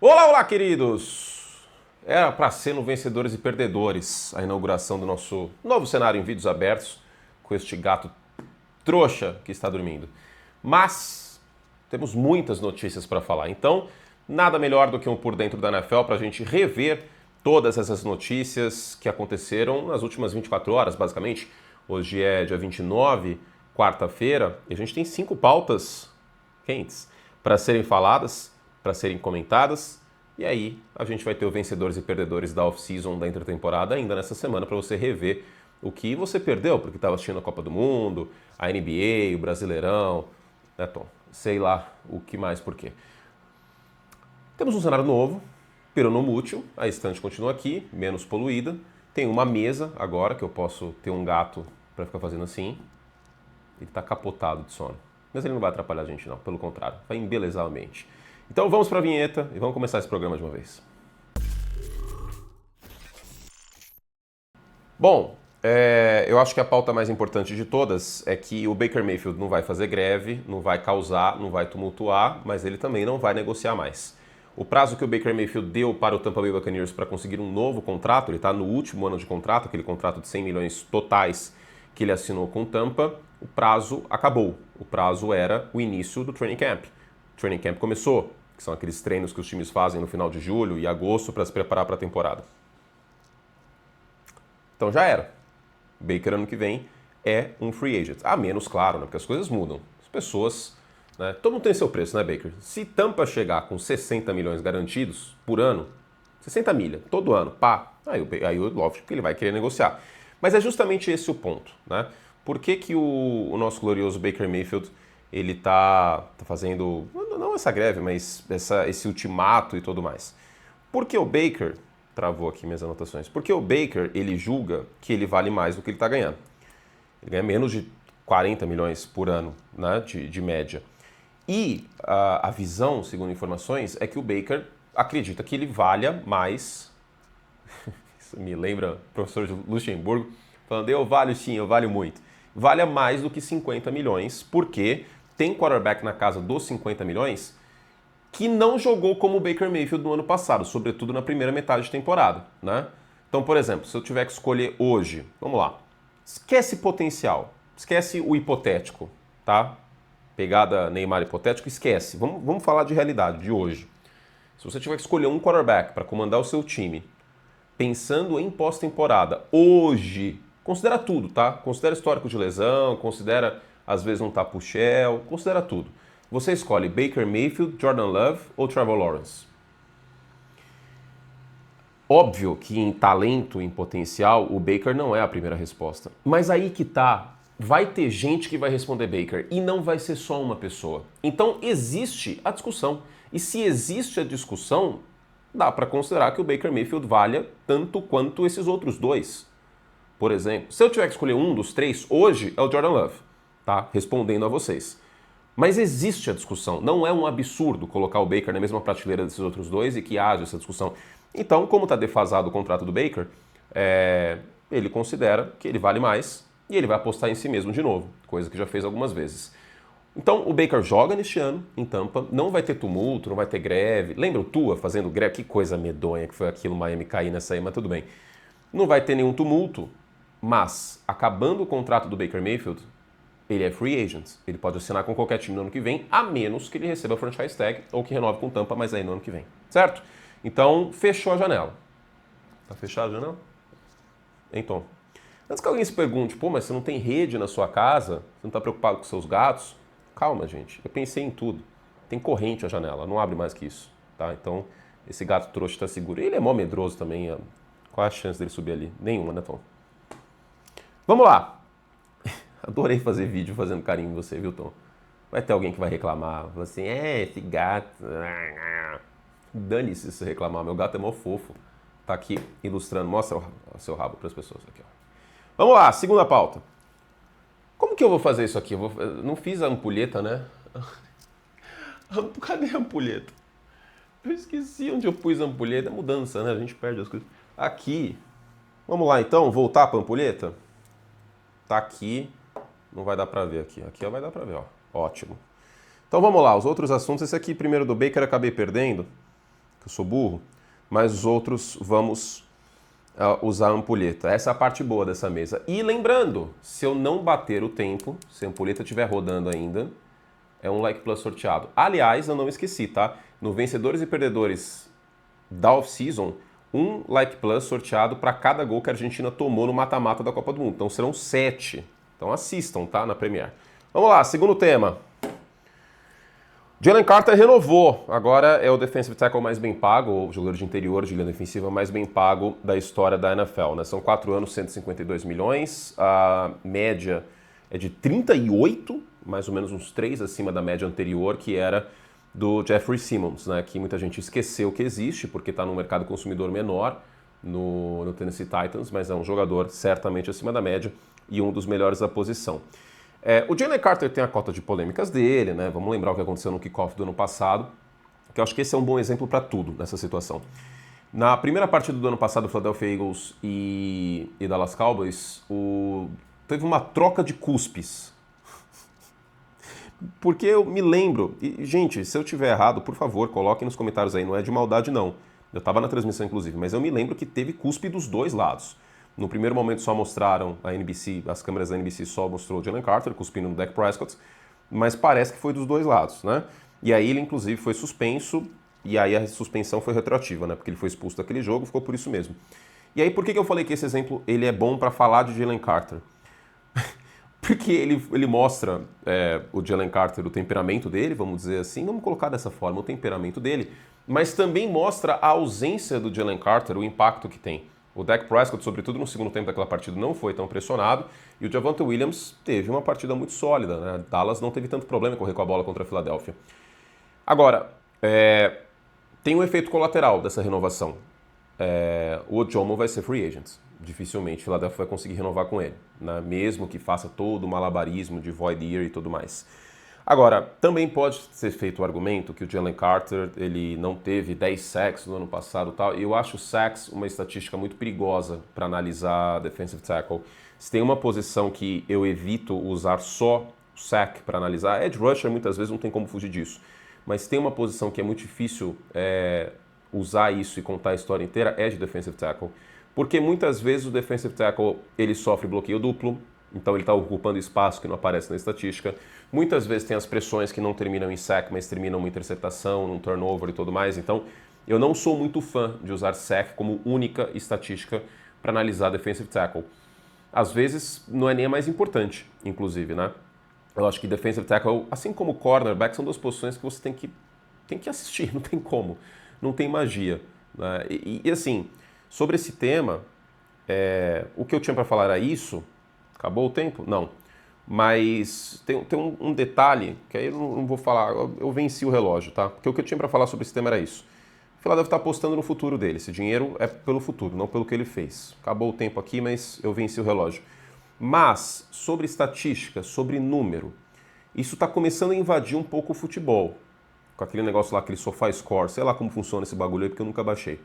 Olá, olá, queridos! Era para ser no Vencedores e Perdedores a inauguração do nosso novo cenário em vídeos abertos com este gato trouxa que está dormindo. Mas temos muitas notícias para falar, então nada melhor do que um Por Dentro da NFL para a gente rever todas essas notícias que aconteceram nas últimas 24 horas, basicamente. Hoje é dia 29, quarta-feira, e a gente tem 5 pautas quentes para serem faladas, para serem comentadas. E aí a gente vai ter o vencedores e perdedores da off-season, da intertemporada ainda nessa semana para você rever o que você perdeu, porque estava assistindo a Copa do Mundo, a NBA, o Brasileirão, né, Tom? Sei lá o que mais, por quê. Temos um cenário novo, peronomútil, a estante continua aqui, menos poluída. Tem uma mesa agora, que eu posso ter um gato para ficar fazendo assim. Ele está capotado de sono. Mas ele não vai atrapalhar a gente não, pelo contrário, vai embelezar o ambiente. Então vamos para a vinheta e vamos começar esse programa de uma vez. Bom, eu acho que a pauta mais importante de todas é que o Baker Mayfield não vai fazer greve, não vai causar, não vai tumultuar, mas ele também não vai negociar mais. O prazo que o Baker Mayfield deu para o Tampa Bay Buccaneers para conseguir um novo contrato, ele está no último ano de contrato, aquele contrato de 100 milhões totais que ele assinou com o Tampa, o prazo acabou. O prazo era o início do training camp. O training camp começou, que são aqueles treinos que os times fazem no final de julho e agosto para se preparar para a temporada. Então já era. Baker ano que vem é um free agent. A menos, claro, né, porque as coisas mudam. As pessoas, né, todo mundo tem seu preço, né, Baker? Se Tampa chegar com 60 milhões garantidos por ano, 60 milha, todo ano, pá, aí lógico que ele vai querer negociar. Mas é justamente esse o ponto, né? Por que, que o nosso glorioso Baker Mayfield, ele tá fazendo, não essa greve, mas esse ultimato e tudo mais? Porque o Baker, travou aqui minhas anotações, porque o Baker, ele julga que ele vale mais do que ele está ganhando. Ele ganha menos de 40 milhões por ano, né, de média. E a visão, segundo informações, é que o Baker acredita que ele valha mais. Isso me lembra o professor de Luxemburgo falando: eu valho sim, eu valho muito. Valha mais do que 50 milhões, porque tem quarterback na casa dos 50 milhões que não jogou como o Baker Mayfield no ano passado, sobretudo na primeira metade de temporada, né? Então, por exemplo, se eu tiver que escolher hoje, vamos lá, esquece potencial, esquece o hipotético, tá? Pegada Neymar hipotético, esquece. Vamos falar de realidade, de hoje. Se você tiver que escolher um quarterback para comandar o seu time, pensando em pós-temporada, hoje, considera tudo, tá? Considera histórico de lesão, considera às vezes um tapuchel, considera tudo. Você escolhe Baker Mayfield, Jordan Love ou Trevor Lawrence? Óbvio que em talento, em potencial, o Baker não é a primeira resposta. Mas aí que tá, vai ter gente que vai responder Baker e não vai ser só uma pessoa. Então existe a discussão. E se existe a discussão, dá para considerar que o Baker Mayfield valha tanto quanto esses outros dois. Por exemplo, se eu tiver que escolher um dos três, hoje é o Jordan Love, tá? Respondendo a vocês. Mas existe a discussão. Não é um absurdo colocar o Baker na mesma prateleira desses outros dois e que haja essa discussão. Então, como está defasado o contrato do Baker, ele considera que ele vale mais e ele vai apostar em si mesmo de novo, coisa que já fez algumas vezes. Então, o Baker joga neste ano em Tampa, não vai ter tumulto, não vai ter greve. Lembra o Tua fazendo greve? Que coisa medonha que foi aquilo, Miami cair nessa aí, mas tudo bem. Não vai ter nenhum tumulto, mas acabando o contrato do Baker Mayfield, ele é free agent. Ele pode assinar com qualquer time no ano que vem, a menos que ele receba a franchise tag ou que renove com Tampa, mas aí no ano que vem. Certo? Então, fechou a janela. Tá fechada a janela? Então, antes que alguém se pergunte, pô, mas você não tem rede na sua casa? Você não tá preocupado com seus gatos? Calma, gente. Eu pensei em tudo. Tem corrente a janela, não abre mais que isso. Tá? Então, esse gato trouxa está seguro. Ele é mó medroso também. Qual a chance dele subir ali? Nenhuma, né, Tom? Vamos lá. Adorei fazer vídeo fazendo carinho em você, viu, Tom? Vai ter alguém que vai reclamar. Vai assim, esse gato... Dane-se se reclamar, meu gato é mó fofo. Tá aqui ilustrando. Mostra o seu rabo para as pessoas aqui, ó. Vamos lá, segunda pauta. Como que eu vou fazer isso aqui? Eu não fiz a ampulheta, né? Cadê a ampulheta? Eu esqueci onde eu pus a ampulheta. É mudança, né? A gente perde as coisas. Aqui. Vamos lá, então, voltar para a ampulheta? Tá aqui. Não vai dar pra ver aqui. Aqui vai dar pra ver, ó. Ótimo. Então vamos lá, os outros assuntos. Esse aqui, primeiro do Baker, eu acabei perdendo. que eu sou burro, mas os outros vamos usar a ampulheta. Essa é a parte boa dessa mesa. E lembrando, se eu não bater o tempo, se a ampulheta estiver rodando ainda, é um Like Plus sorteado. Aliás, eu não esqueci, tá? No Vencedores e Perdedores da Off-Season, um Like Plus sorteado para cada gol que a Argentina tomou no mata-mata da Copa do Mundo. Então serão 7. Então assistam, tá? Na Premiere. Vamos lá, segundo tema. Jalen Carter renovou. Agora é o defensive tackle mais bem pago, o jogador de interior de linha defensiva mais bem pago da história da NFL, né? São 4 anos, 152 milhões. A média é de 38, mais ou menos uns 3 acima da média anterior, que era do Jeffrey Simmons, né? Que muita gente esqueceu que existe, porque está num mercado consumidor menor no Tennessee Titans, mas é um jogador certamente acima da média e um dos melhores da posição. O Jalen Carter tem a cota de polêmicas dele, né? Vamos lembrar o que aconteceu no kickoff do ano passado, que eu acho que esse é um bom exemplo para tudo nessa situação. Na primeira partida do ano passado, Philadelphia Eagles e Dallas Cowboys, teve uma troca de cuspes. Porque eu me lembro, e gente, se eu tiver errado, por favor, coloquem nos comentários aí, não é de maldade não. Eu estava na transmissão inclusive, mas eu me lembro que teve cuspe dos dois lados. No primeiro momento só mostraram a NBC, as câmeras da NBC só mostrou o Jalen Carter cuspindo no Dak Prescott, mas parece que foi dos dois lados, né? E aí ele inclusive foi suspenso, e aí a suspensão foi retroativa, né? Porque ele foi expulso daquele jogo, ficou por isso mesmo. E aí por que eu falei que esse exemplo ele é bom para falar de Jalen Carter? Porque ele mostra o Jalen Carter, o temperamento dele, vamos dizer assim, vamos colocar dessa forma, o temperamento dele, mas também mostra a ausência do Jalen Carter, o impacto que tem. O Dak Prescott, sobretudo no segundo tempo daquela partida, não foi tão pressionado, e o Javonte Williams teve uma partida muito sólida, né? Dallas não teve tanto problema em correr com a bola contra a Filadélfia. Agora, tem um efeito colateral dessa renovação. O Ojomo vai ser free agent. Dificilmente Philadelphia vai conseguir renovar com ele, né? Mesmo que faça todo o malabarismo de void year e tudo mais. Agora, também pode ser feito o argumento que o Jalen Carter ele não teve 10 sacks no ano passado e tal. Eu acho sacks uma estatística muito perigosa para analisar defensive tackle. Se tem uma posição que eu evito usar só sack para analisar, edge rusher muitas vezes não tem como fugir disso. Mas tem uma posição que é muito difícil usar isso e contar a história inteira, é de defensive tackle. Porque muitas vezes o defensive tackle ele sofre bloqueio duplo, então ele está ocupando espaço que não aparece na estatística. Muitas vezes tem as pressões que não terminam em sack, mas terminam uma interceptação, num turnover e tudo mais. Então eu não sou muito fã de usar sack como única estatística para analisar defensive tackle. Às vezes não é nem a mais importante, inclusive, né? Eu acho que defensive tackle, assim como cornerback, são duas posições que você tem que assistir, não tem como, não tem magia, né? E assim, sobre esse tema, o que eu tinha para falar era isso. Acabou o tempo? Não. Mas tem um detalhe, que aí eu não vou falar, eu venci o relógio, tá? Porque o que eu tinha para falar sobre esse tema era isso. O Philadelphia está apostando no futuro dele, esse dinheiro é pelo futuro, não pelo que ele fez. Acabou o tempo aqui, mas eu venci o relógio. Mas, sobre estatística, sobre número, isso está começando a invadir um pouco o futebol. Com aquele negócio lá, aquele SofaScore, sei lá como funciona esse bagulho aí, porque eu nunca baixei.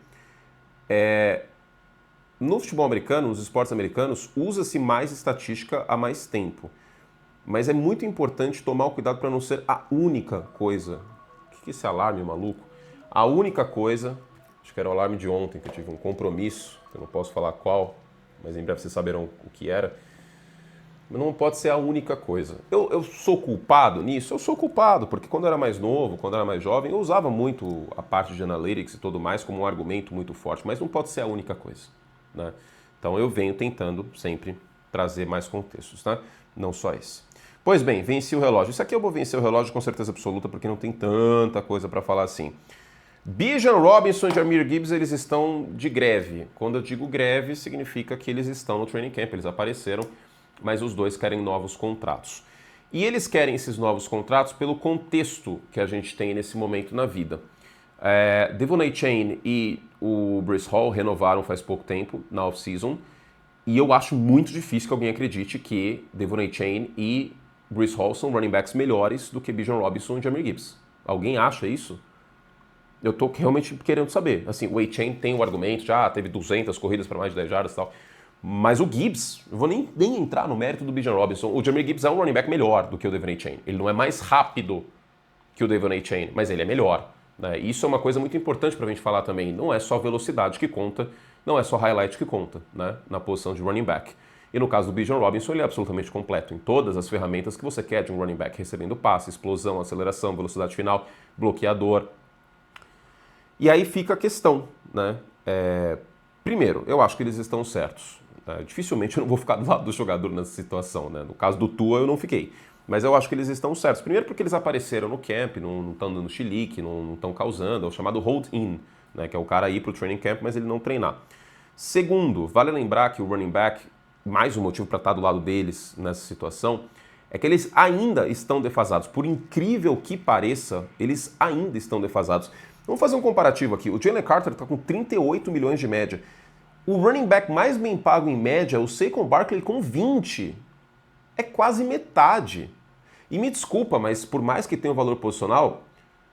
No futebol americano, nos esportes americanos, usa-se mais estatística há mais tempo. Mas é muito importante tomar o cuidado para não ser a única coisa. O que é esse alarme maluco? A única coisa, acho que era o alarme de ontem, que eu tive um compromisso, que eu não posso falar qual, mas em breve vocês saberão o que era. Mas não pode ser a única coisa. Eu sou culpado nisso? Eu sou culpado, porque quando eu era mais novo, quando eu era mais jovem, eu usava muito a parte de analytics e tudo mais como um argumento muito forte, mas não pode ser a única coisa, né? Então eu venho tentando sempre trazer mais contextos, né? Não só esse. Pois bem, venci o relógio. Isso aqui eu vou vencer o relógio com certeza absoluta, porque não tem tanta coisa para falar assim. Bijan Robinson e Jahmyr Gibbs, eles estão de greve. Quando eu digo greve, significa que eles estão no training camp, eles apareceram, mas os dois querem novos contratos. E eles querem esses novos contratos pelo contexto que a gente tem nesse momento na vida. Devon Achane e o Breece Hall renovaram faz pouco tempo, na off-season, e eu acho muito difícil que alguém acredite que Devon Achane e Breece Hall são running backs melhores do que Bijan Robinson e Jahmyr Gibbs. Alguém acha isso? Eu tô realmente querendo saber. Assim, o Achane tem o argumento, já teve 200 corridas para mais de 10 jardas e tal, mas o Gibbs, eu vou nem entrar no mérito do Bijan Robinson, o Jahmyr Gibbs é um running back melhor do que o Devon Achane. Ele não é mais rápido que o Devon Achane, mas ele é melhor. né? Isso é uma coisa muito importante para a gente falar também. Não é só velocidade que conta, não é só highlight que conta, né? Na posição de running back. E no caso do Bijan Robinson, ele é absolutamente completo em todas as ferramentas que você quer de um running back, recebendo passe, explosão, aceleração, velocidade final, bloqueador. E aí fica a questão, né? Primeiro, eu acho que eles estão certos. Dificilmente eu não vou ficar do lado do jogador nessa situação, né? No caso do Tua, eu não fiquei. Mas eu acho que eles estão certos. Primeiro porque eles apareceram no camp, não estão dando chilique, não estão causando. É o chamado hold-in, né? Que é o cara ir para o training camp, mas ele não treinar. Segundo, vale lembrar que o running back, mais um motivo para estar do lado deles nessa situação, é que eles ainda estão defasados. Por incrível que pareça, eles ainda estão defasados. Vamos fazer um comparativo aqui. O Jalen Carter está com 38 milhões de média. O running back mais bem pago em média é o Saquon Barkley com 20. É quase metade. E me desculpa, mas por mais que tenha um valor posicional,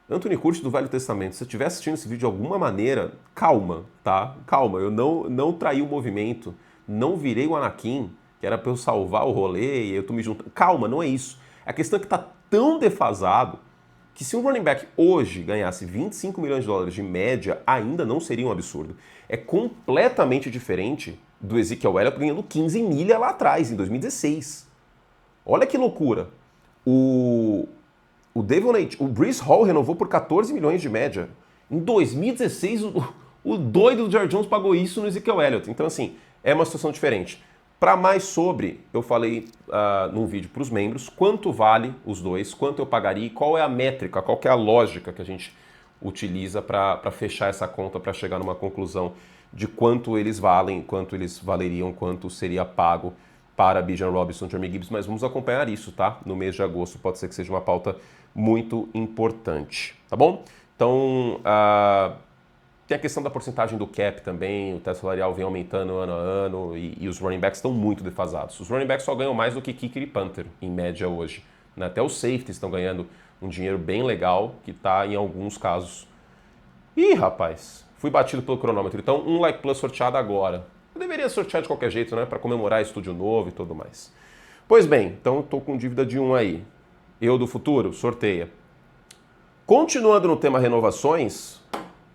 Anthony Curtis do Velho Testamento, se você estiver assistindo esse vídeo de alguma maneira, calma, tá? Calma, eu não traí o movimento, não virei o Anakin, que era para eu salvar o rolê e eu tô me juntando. Calma, não é isso. A questão é que tá tão defasado que se um running back hoje ganhasse 25 milhões de dólares de média, ainda não seria um absurdo. É completamente diferente do Ezekiel Elliott ganhando 15 milha lá atrás, em 2016. Olha que loucura. O Breece Hall renovou por 14 milhões de média. Em 2016, o doido do Jerry Jones pagou isso no Ezekiel Elliott. Então, assim, é uma situação diferente. Para mais sobre, eu falei num vídeo para os membros quanto vale os dois, quanto eu pagaria e qual é a métrica, qual que é a lógica que a gente utiliza para fechar essa conta, para chegar numa conclusão de quanto eles valem, quanto eles valeriam, quanto seria pago para Bijan Robinson e Jahmyr Gibbs, mas vamos acompanhar isso, tá? No mês de agosto pode ser que seja uma pauta muito importante, tá bom? Então, tem a questão da porcentagem do cap também, o teto salarial vem aumentando ano a ano e os running backs estão muito defasados. Os running backs só ganham mais do que kicker e punter, em média hoje, né? Até os safeties estão ganhando um dinheiro bem legal, que está em alguns casos. Ih, rapaz, fui batido pelo cronômetro. Então, um Like Plus sorteado agora. Eu deveria sortear de qualquer jeito, né? Para comemorar estúdio novo e tudo mais. Pois bem, então estou com dívida de um aí. Eu do futuro, sorteia. Continuando no tema renovações,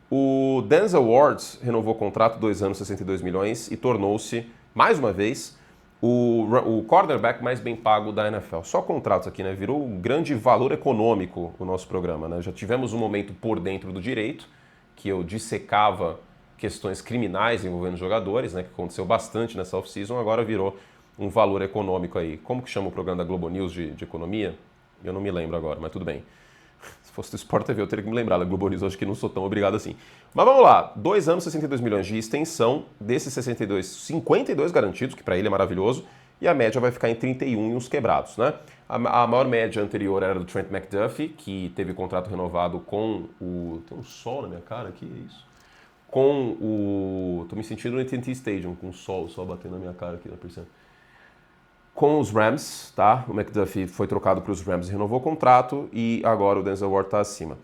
o Denzel Ward renovou o contrato 2 anos, 62 milhões e tornou-se, mais uma vez, o cornerback mais bem pago da NFL. Só contratos aqui, né? Virou um grande valor econômico o nosso programa, né? Já tivemos um momento por dentro do direito, que eu dissecava questões criminais envolvendo jogadores, né? Que aconteceu bastante nessa off-season, agora virou um valor econômico aí. Como que chama o programa da Globo News de economia? Eu não me lembro agora, mas tudo bem. Se fosse do Sport TV eu teria que me lembrar, da Globo News eu acho que não sou tão obrigado assim. Mas vamos lá, 2 anos, 62 milhões de extensão, desses 62, 52 garantidos, que para ele é maravilhoso, e a média vai ficar em 31 e uns quebrados, né? A maior média anterior era do Trent McDuffie, que teve contrato renovado com o... Tem um sol na minha cara aqui, é isso? Com o... Tô me sentindo no AT&T Stadium, com o sol batendo na minha cara aqui na percebendo. Com os Rams, tá? O McDuffie foi trocado para os Rams e renovou o contrato e agora o Denzel Ward está acima.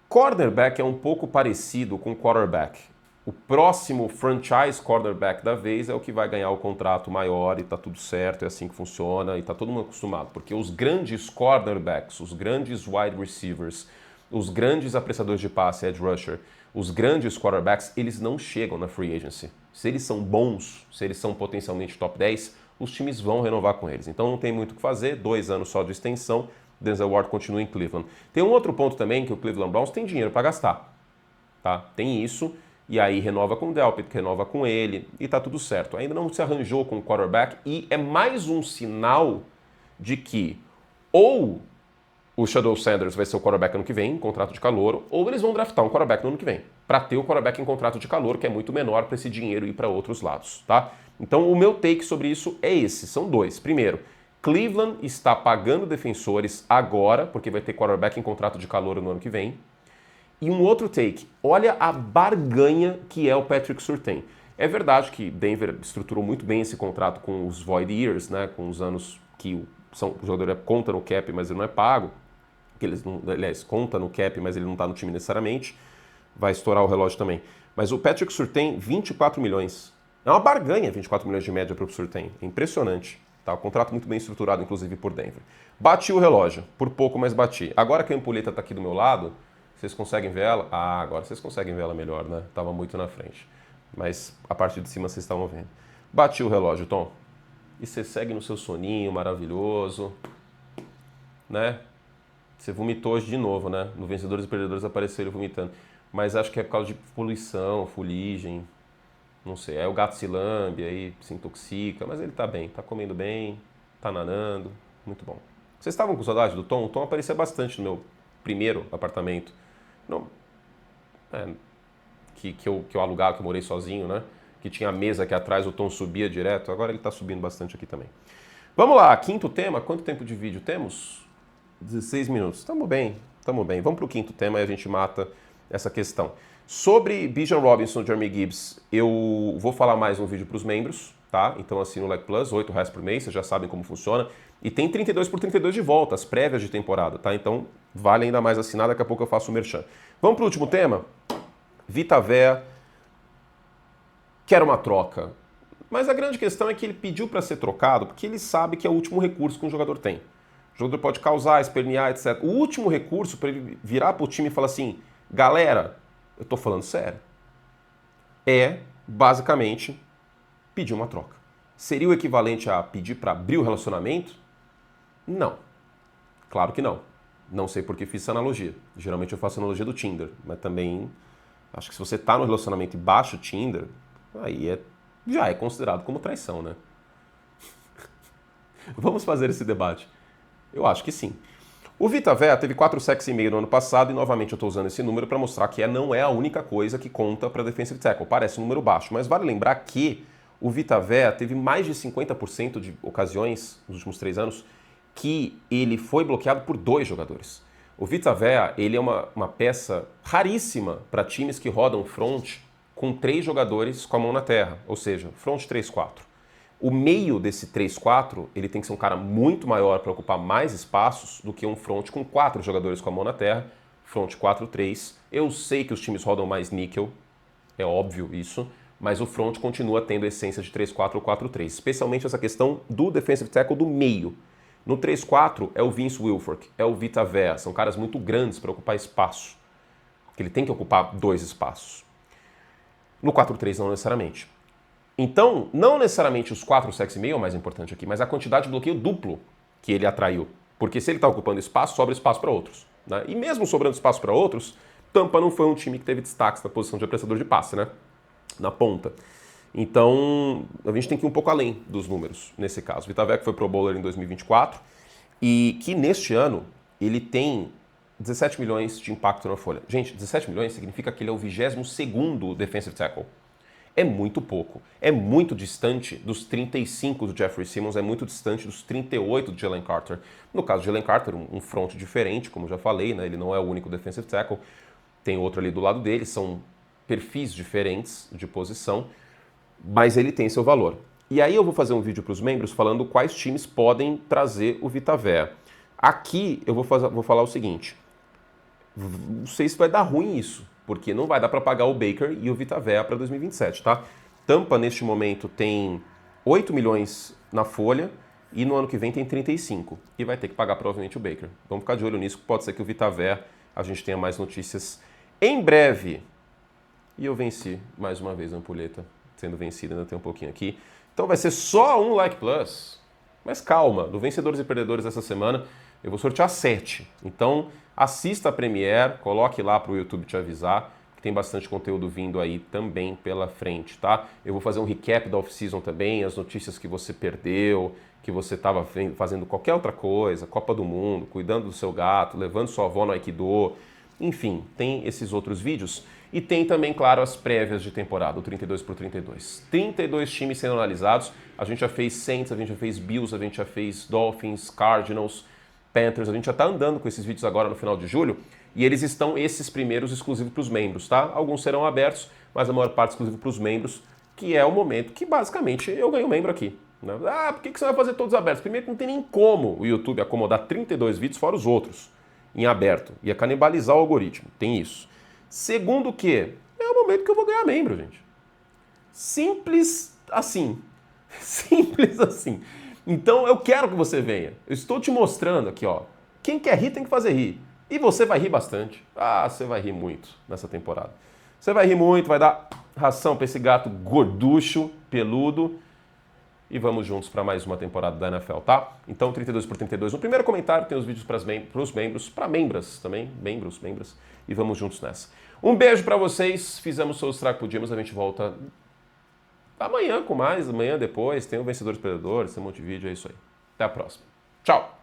Cornerback é um pouco parecido com quarterback. O próximo franchise cornerback da vez é o que vai ganhar o contrato maior e tá tudo certo, é assim que funciona e tá todo mundo acostumado. Porque os grandes cornerbacks, os grandes wide receivers, os grandes apressadores de passe, edge rusher, os grandes quarterbacks, eles não chegam na free agency. Se eles são bons, se eles são potencialmente top 10, os times vão renovar com eles. Então não tem muito o que fazer, 2 anos só de extensão, Denzel Ward continua em Cleveland. Tem um outro ponto também, que o Cleveland Browns tem dinheiro para gastar. Tá? Tem isso, e aí renova com o Delpit, renova com ele, e tá tudo certo. Ainda não se arranjou com o quarterback, e é mais um sinal de que ou o Shadow Sanders vai ser o quarterback ano que vem, em contrato de calouro, ou eles vão draftar um quarterback no ano que vem, para ter o quarterback em contrato de calouro, que é muito menor para esse dinheiro ir para outros lados, tá? Então o meu take sobre isso é esse, são dois. Primeiro, Cleveland está pagando defensores agora, porque vai ter quarterback em contrato de calouro no ano que vem. E um outro take, olha a barganha que é o Patrick Surtain. É verdade que Denver estruturou muito bem esse contrato com os void years, né, com os anos que o jogador conta no cap, mas ele não é pago. Que eles não, aliás, conta no cap, mas ele não está no time necessariamente. Vai estourar o relógio também. Mas o Patrick Surtain, 24 milhões. É uma barganha, 24 milhões de média para o Surtain. É impressionante. Tá? O contrato muito bem estruturado, inclusive, por Denver. Bati o relógio. Por pouco, mas bati. Agora que a ampulheta está aqui do meu lado, Vocês conseguem ver ela? Ah, agora vocês conseguem ver ela melhor, né? Tava muito na frente. Mas a parte de cima vocês estavam vendo. Bati o relógio, Tom. E você segue no seu soninho maravilhoso, né? Você vomitou hoje de novo, né? No Vencedores e Perdedores apareceu ele vomitando. Mas acho que é por causa de poluição, fuligem, não sei. Aí o gato se lambe, aí se intoxica, mas ele tá bem, tá comendo bem, tá nanando, muito bom. Vocês estavam com saudade do Tom? O Tom aparecia bastante no meu primeiro apartamento. Não, que eu alugava, que eu morei sozinho, né? Que tinha a mesa aqui atrás, o Tom subia direto. Agora ele tá subindo bastante aqui também. Vamos lá, quinto tema. Quanto tempo de vídeo temos? 16 minutos. Tamo bem, tamo bem. Vamos pro quinto tema e a gente mata essa questão. Sobre Bijan Robinson e Jeremy Gibbs, eu vou falar mais um vídeo para os membros, tá? Então assina o Like Plus, R$8 por mês, vocês já sabem como funciona. E tem 32 por 32 de volta, as prévias de temporada, tá? Então vale ainda mais assinar, daqui a pouco eu faço o merchan. Vamos pro último tema? Vita Vea quer uma troca. Mas a grande questão é que ele pediu para ser trocado porque ele sabe que é o último recurso que um jogador tem. O jogador pode causar, espernear, etc. O último recurso para ele virar pro time e falar assim, galera, eu tô falando sério, é basicamente pedir uma troca. Seria o equivalente a pedir para abrir o relacionamento? Não. Claro que não. Não sei por que fiz essa analogia. Geralmente eu faço a analogia do Tinder, mas também acho que se você tá no relacionamento e baixa o Tinder, aí já é considerado como traição, né? Vamos fazer esse debate. Eu acho que sim. O Vita Vea teve 4 sacks e meio no ano passado e novamente eu estou usando esse número para mostrar que não é a única coisa que conta para defensive tackle. Parece um número baixo, mas vale lembrar que o Vita Vea teve mais de 50% de ocasiões nos últimos 3 anos que ele foi bloqueado por 2 jogadores. O Vita Vea, ele é uma peça raríssima para times que rodam front com 3 jogadores com a mão na terra, ou seja, front 3-4. O meio desse 3-4, ele tem que ser um cara muito maior para ocupar mais espaços do que um front com 4 jogadores com a mão na terra, front 4-3. Eu sei que os times rodam mais níquel, é óbvio isso, mas o front continua tendo a essência de 3-4 ou 4-3, especialmente essa questão do defensive tackle do meio. No 3-4 é o Vince Wilfork, é o Vita Vea, são caras muito grandes para ocupar espaço, porque ele tem que ocupar 2 espaços. No 4-3 não necessariamente. Então, não necessariamente os 4 sacks e meio é o mais importante aqui, mas a quantidade de bloqueio duplo que ele atraiu. Porque se ele está ocupando espaço, sobra espaço para outros, né? E mesmo sobrando espaço para outros, Tampa não foi um time que teve destaques na posição de apressador de passe, né? Na ponta. Então, a gente tem que ir um pouco além dos números nesse caso. Vita Vea foi Pro Bowler em 2024 e que neste ano ele tem 17 milhões de impacto na folha. Gente, 17 milhões significa que ele é o 22º defensive tackle. É muito pouco. É muito distante dos 35 do Jeffrey Simmons, é muito distante dos 38 do Jalen Carter. No caso do Jalen Carter, um front diferente, como já falei, né? Ele não é o único defensive tackle. Tem outro ali do lado dele, são perfis diferentes de posição, mas ele tem seu valor. E aí eu vou fazer um vídeo para os membros falando quais times podem trazer o Vita Vea. Aqui eu vou falar o seguinte, não sei se vai dar ruim isso, porque não vai dar para pagar o Baker e o Vita Vea para 2027, tá? Tampa, neste momento, tem 8 milhões na folha e no ano que vem tem 35. E vai ter que pagar provavelmente o Baker. Vamos ficar de olho nisso, pode ser que o Vita Vea a gente tenha mais notícias em breve. E eu venci mais uma vez a ampulheta, sendo vencida, ainda tem um pouquinho aqui. Então vai ser só um Like Plus. Mas calma, do Vencedores e Perdedores essa semana eu vou sortear 7. Então assista a Premiere, coloque lá para o YouTube te avisar, que tem bastante conteúdo vindo aí também pela frente, tá? Eu vou fazer um recap da off-season também, as notícias que você perdeu, que você estava fazendo qualquer outra coisa, Copa do Mundo, cuidando do seu gato, levando sua avó no Aikido, enfim, tem esses outros vídeos. E tem também, claro, as prévias de temporada, o 32 por 32. 32 times sendo analisados, a gente já fez Saints, a gente já fez Bills, a gente já fez Dolphins, Cardinals, Panthers, a gente já está andando com esses vídeos agora no final de julho, e eles estão, esses primeiros, exclusivos para os membros, tá? Alguns serão abertos, mas a maior parte exclusiva para os membros, que é o momento que basicamente eu ganho membro aqui. Né? Ah, por que você vai fazer todos abertos? Primeiro que não tem nem como o YouTube acomodar 32 vídeos fora os outros em aberto. Ia canibalizar o algoritmo, tem isso. Segundo que é o momento que eu vou ganhar membro, gente. Simples assim. Simples assim. Então eu quero que você venha. Eu estou te mostrando aqui, ó. Quem quer rir tem que fazer rir. E você vai rir bastante. Ah, você vai rir muito nessa temporada. Você vai rir muito, vai dar ração para esse gato gorducho, peludo. E vamos juntos para mais uma temporada da NFL, tá? Então, 32 por 32. No primeiro comentário tem os vídeos para os membros, para membras também, membros. E vamos juntos nessa. Um beijo para vocês. Fizemos o estrago que podíamos. A gente volta amanhã com mais, amanhã depois. Tem o Vencedores Perdedores, tem um monte de vídeo, é isso aí. Até a próxima. Tchau!